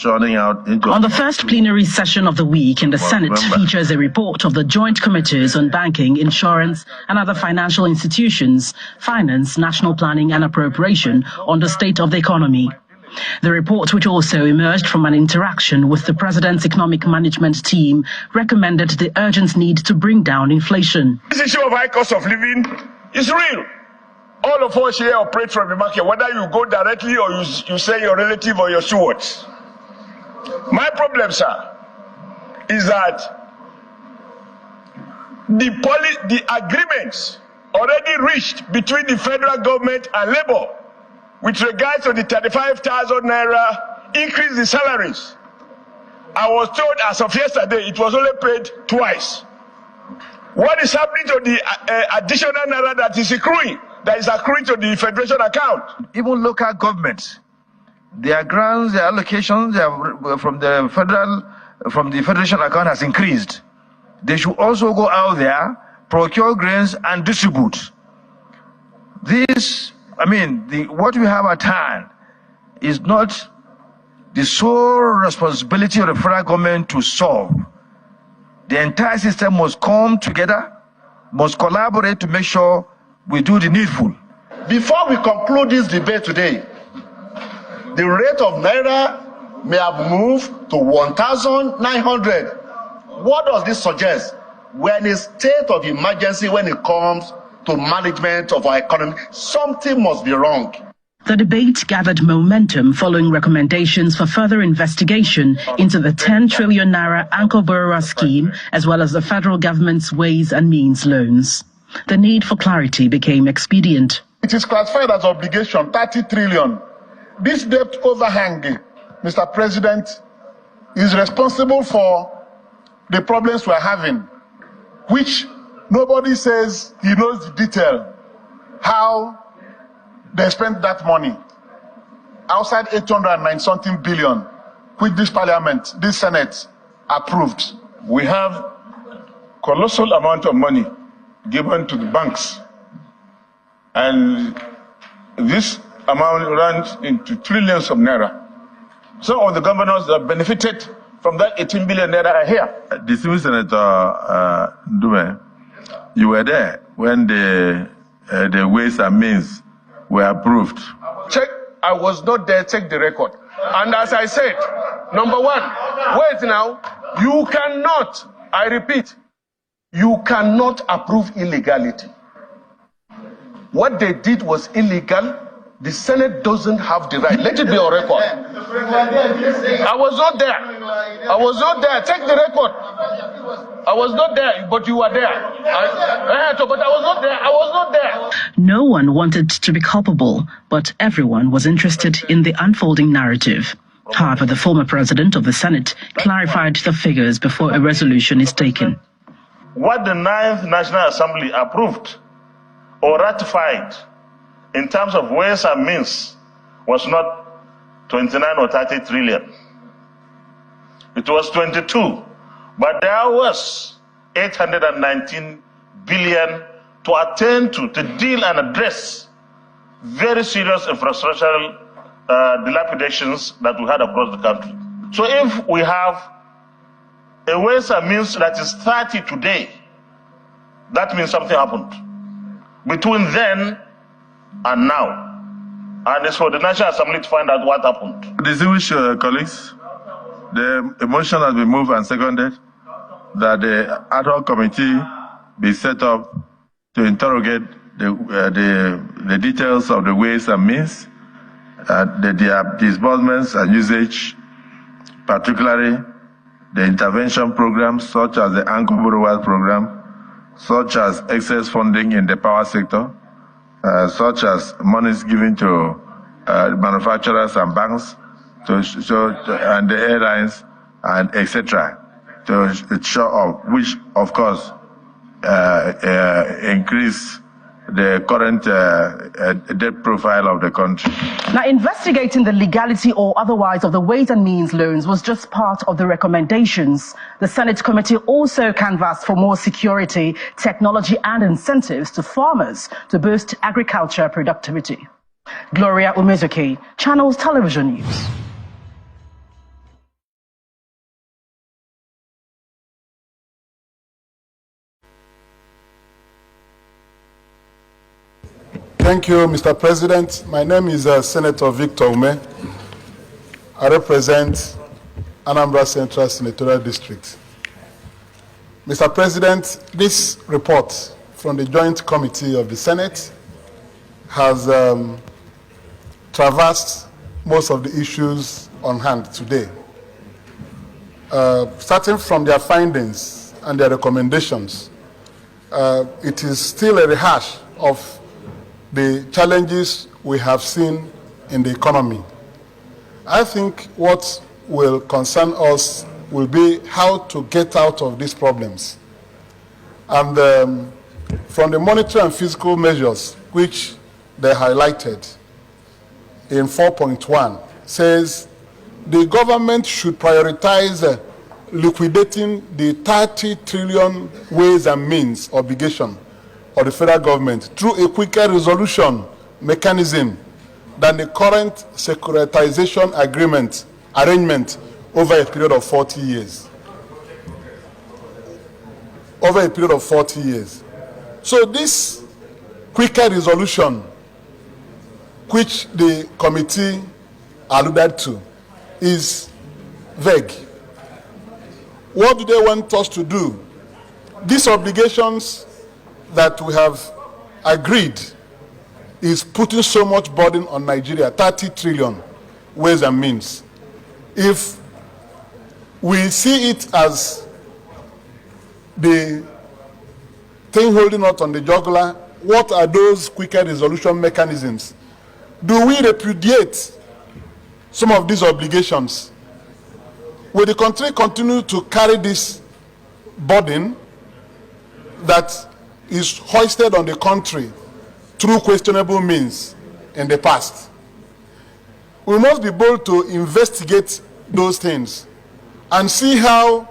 churning out into... On the first plenary session of the week in the Senate features a report of the joint committees on banking, insurance and other financial institutions, finance, national planning and appropriation on the state of the economy. The report, which also emerged from an interaction with the President's economic management team, recommended the urgent need to bring down inflation. This issue of high cost of living is real. All of us here operate from the market, whether you go directly or you say your relative or your stewards. My problem, sir, is that the agreements already reached between the federal government and Labour with regards to the 35,000 naira increase in salaries. I was told as of yesterday it was only paid twice. What is happening to the additional naira that is accruing to the federation account? Even local governments, their grants, their allocations from the federation account has increased. They should also go out there, procure grains and distribute. What we have at hand is not the sole responsibility of the federal government to solve. The entire system must come together, must collaborate to make sure we do the needful. Before we conclude this debate today, the rate of naira may have moved to 1,900. What does this suggest? We're in a state of emergency when it comes to management of our economy. Something must be wrong. The debate gathered momentum following recommendations for further investigation into the 10 trillion naira anchor borrower scheme, as well as the federal government's ways and means loans. The need for clarity became expedient. It is classified as obligation, 30 trillion. This debt overhang, Mr. President, is responsible for the problems we're having, which nobody says he knows the detail, how they spent that money. Outside 809-something billion, which this parliament, this Senate approved. We have colossal amount of money given to the banks, and this amount runs into trillions of naira. Some of the governors that benefited from that 18 billion naira are here. Distinguished Senator Umeh, you were there when the ways and means were approved. Check, I was not there, check the record. And as I said, number one, wait now, you cannot, I repeat, you cannot approve illegality. What they did was illegal. The Senate doesn't have the right. Let it be on record. I was not there. I was not there. Check the record. I was not there, but you were there. But I was not there. I was not there. No one wanted to be culpable, but everyone was interested in the unfolding narrative. However, the former president of the Senate clarified the figures before a resolution is taken. What the 9th National Assembly approved or ratified in terms of ways and means was not 29 or 30 trillion. It was 22. But there was 819 billion to attend to deal and address very serious infrastructural dilapidations that we had across the country. So if we have a ways and means that is 30 today, that means something happened between then and now. And it's for the National Assembly to find out what happened. Distinguished colleagues, the motion has been moved and seconded that the ad hoc committee be set up to interrogate the details of the ways and means, the disbursements and usage, particularly the intervention programs such as the anchor borrower program, such as excess funding in the power sector, such as monies given to manufacturers and banks, and the airlines, and etc., to show up, which of course increase the current debt profile of the country. Now, investigating the legality or otherwise of the ways and means loans was just part of the recommendations. The Senate committee also canvassed for more security, technology and incentives to farmers to boost agriculture productivity. Gloria Umezoke, Channels Television News. Thank you, Mr. President. My name is Senator Victor Umeh. I represent Anambra Central Senatorial District. Mr. President, this report from the Joint Committee of the Senate has traversed most of the issues on hand today. Starting from their findings and their recommendations, it is still a rehash of the challenges we have seen in the economy. I think what will concern us will be how to get out of these problems. And from the monetary and fiscal measures which they highlighted in 4.1 says the government should prioritize liquidating the 30 trillion ways and means obligation of the federal government through a quicker resolution mechanism than the current securitization arrangement over a period of 40 years. Over a period of 40 years. So this quicker resolution, which the committee alluded to, is vague. What do they want us to do? These obligations that we have agreed is putting so much burden on Nigeria, 30 trillion ways and means. If we see it as the thing holding out on the jugular, what are those quicker resolution mechanisms? Do we repudiate some of these obligations? Will the country continue to carry this burden that is hoisted on the country through questionable means in the past? We must be bold to investigate those things and see how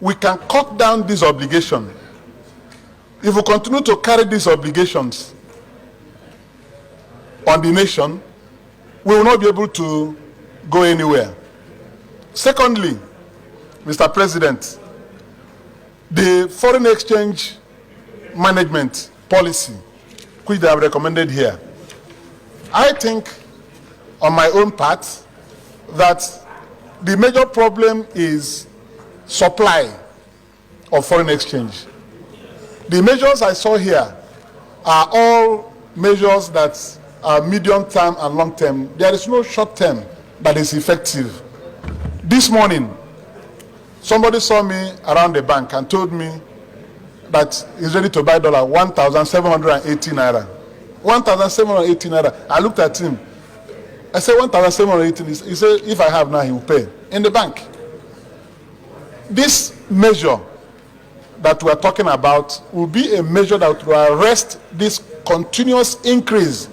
we can cut down this obligation. If we continue to carry these obligations on the nation, we will not be able to go anywhere. Secondly, Mr. President, the foreign exchange management policy, which they have recommended here, I think, on my own part, that the major problem is supply of foreign exchange. The measures I saw here are all measures that are medium term and long term. There is no short term that is effective. This morning, somebody saw me around the bank and told me that he's ready to buy dollar 1,780 naira. 1,780 naira. I looked at him. I said 1,780. He said if I have now, he will pay in the bank. This measure that we are talking about will be a measure that will arrest this continuous increase.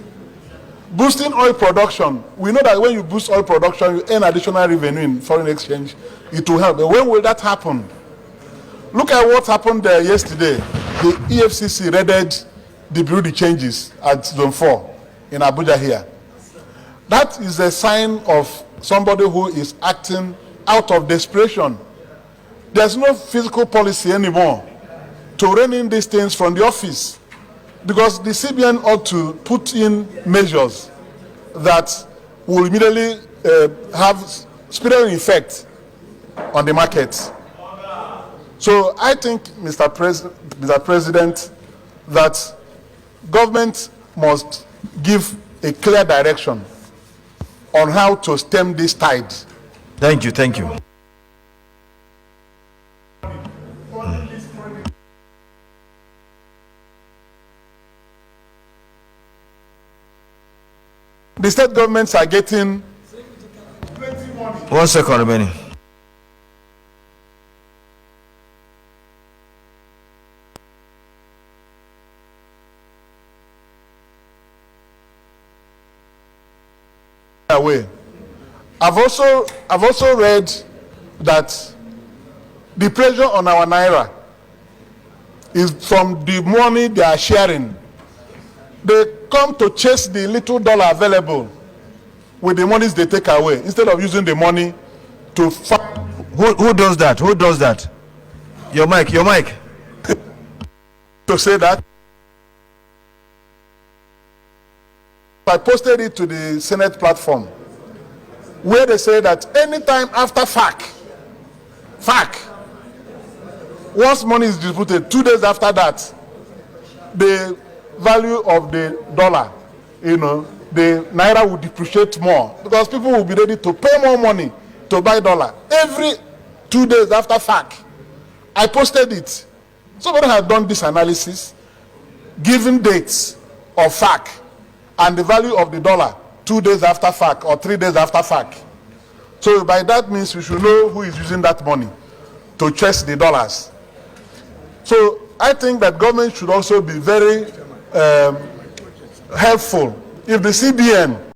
Boosting oil production. We know that when you boost oil production, you earn additional revenue in foreign exchange. It will help. But when will that happen? Look at what happened there yesterday. The EFCC raided the Bureau de Changes at Zone 4 in Abuja here. That is a sign of somebody who is acting out of desperation. There's no fiscal policy anymore to rein in these things from the office, because the CBN ought to put in measures that will immediately have spillover effect on the markets. So I think, Mr. President, that government must give a clear direction on how to stem this tide. Thank you, thank you. The state governments are getting 1 second remaining. Away. I've also read that the pressure on our naira is from the money they are sharing. They come to chase the little dollar available with the monies they take away instead of using the money to fight. Who does that? Who does that? Your mic. To say that I posted it to the Senate platform, where they say that anytime after FAC, once money is distributed, 2 days after that, the value of the dollar, the naira will depreciate more because people will be ready to pay more money to buy dollar. Every 2 days after FAC, I posted it. Somebody had done this analysis, given dates of FAC and the value of the dollar 2 days after FAC or 3 days after FAC. So by that means we should know who is using that money to chase the dollars. So I think that government should also be very helpful. If the CBN